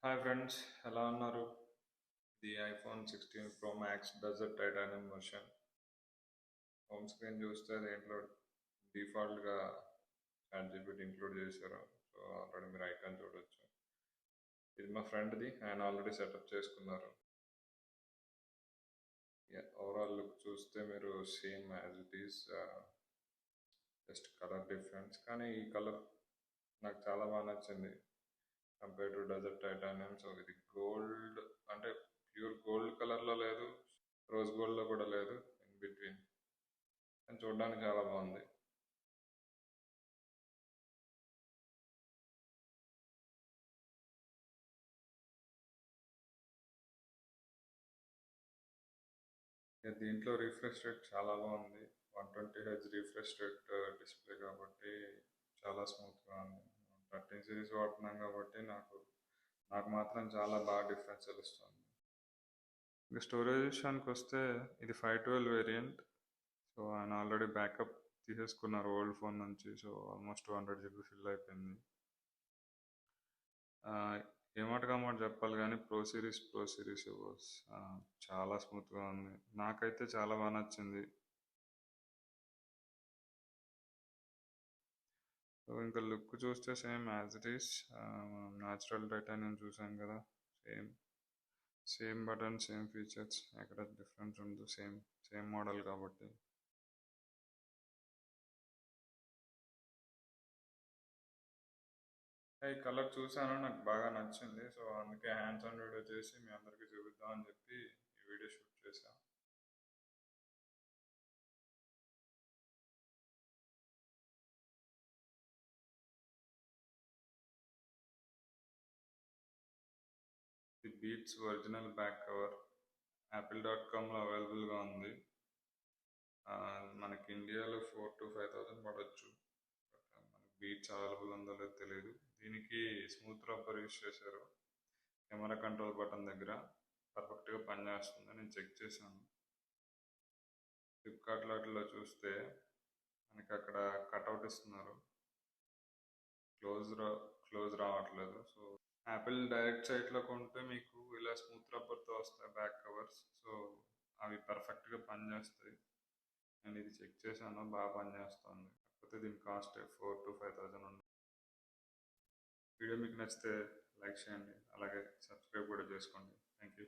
Hi friends, ఎలా ఉన్నారు? The iPhone 16 Pro Max Desert Titanium version. Home screen చూస్తే దీంట్లో డిఫాల్ట్గా చాట్ జీపీటీ ఇంక్లూడ్ చేశారు. సో ఆల్రెడీ మీరు ఐకాన్ చూడొచ్చు. ఇది మా ఫ్రెండ్ది, ఆయన ఆల్రెడీ సెటప్ చేసుకున్నారు. ఓవరాల్ లుక్ చూస్తే మీరు same as it is, just colour difference. కానీ ఈ కలర్ నాకు చాలా బాగా నచ్చింది compare to desert titanium. So ఇది గోల్డ్, అంటే ప్యూర్ గోల్డ్ కలర్లో లేదు, రోజ్ గోల్డ్లో కూడా లేదు, ఇన్ బిట్వీన్. కానీ చూడడానికి చాలా బాగుంది. దీంట్లో రిఫ్రెష్ రేట్ చాలా బాగుంది. 120 Hz రిఫ్రెష్ రేట్ డిస్ప్లే కాబట్టి చాలా స్మూత్గా ఉంది. 13 సిరీస్ వాడుతున్నాం కాబట్టి నాకు మాత్రం చాలా బాగా డిఫరెన్స్ తెలుస్తుంది. ఇక స్టోరేజ్ విషయానికి వస్తే ఇది 512 వేరియంట్. సో ఆయన ఆల్రెడీ బ్యాకప్ తీసేసుకున్నారు ఓల్డ్ ఫోన్ నుంచి. సో ఆల్మోస్ట్ 100 GB ఫిల్ అయిపోయింది. ఏమాట కామాట చెప్పాలి కానీ ప్రో సిరీస్ చాలా స్మూత్గా ఉంది. నాకైతే చాలా బాగా నచ్చింది. సో ఇంకా లుక్ చూస్తే same as it is. Natural titanium చూసాం కదా, same same button, same features, ఎక్కడ డిఫరెన్స్ ఉండదు. సేమ్ సేమ్ మోడల్ కాబట్టి. ఈ కలర్ చూసాను, నాకు బాగా నచ్చింది. సో అందుకే హ్యాండ్స్ ఆన్ వీడియో చేసి మీ అందరికీ చూపిద్దామని చెప్పి ఈ వీడియో షూట్ చేశాను. ఇది బీట్స్ ఒరిజినల్ బ్యాక్ కవర్. Apple.comలో అవైలబుల్గా ఉంది. మనకి ఇండియాలో 4,000 to 5,000 పడవచ్చు. మనకి బీట్స్ అవైలబుల్ ఉందో లేదో తెలియదు. దీనికి స్మూత్ రబ్బర్ యూస్ చేశారు. కెమెరా కంట్రోల్ బటన్ దగ్గర పర్ఫెక్ట్గా పనిచేస్తుంది. నేను చెక్ చేశాను. ఫ్లిప్కార్ట్లో వాటిలో చూస్తే మనకి అక్కడ కట్అవుట్ ఇస్తున్నారు, క్లోజ్ రావట్లేదు. సో యాపిల్ డైరెక్ట్ సైట్లో కొంటే మీకు ఇలా స్మూత్ రబ్బర్తో వస్తాయి బ్యాక్ కవర్స్. సో అవి పర్ఫెక్ట్గా పనిచేస్తాయి. నేను ఇది చెక్ చేశాను, బాగా పనిచేస్తుంది. కాకపోతే దీని కాస్ట్ 4,000 to 5,000 ఉంది. వీడియో మీకు నచ్చితే లైక్ చేయండి, అలాగే సబ్స్క్రైబ్ కూడా చేసుకోండి. Thank you.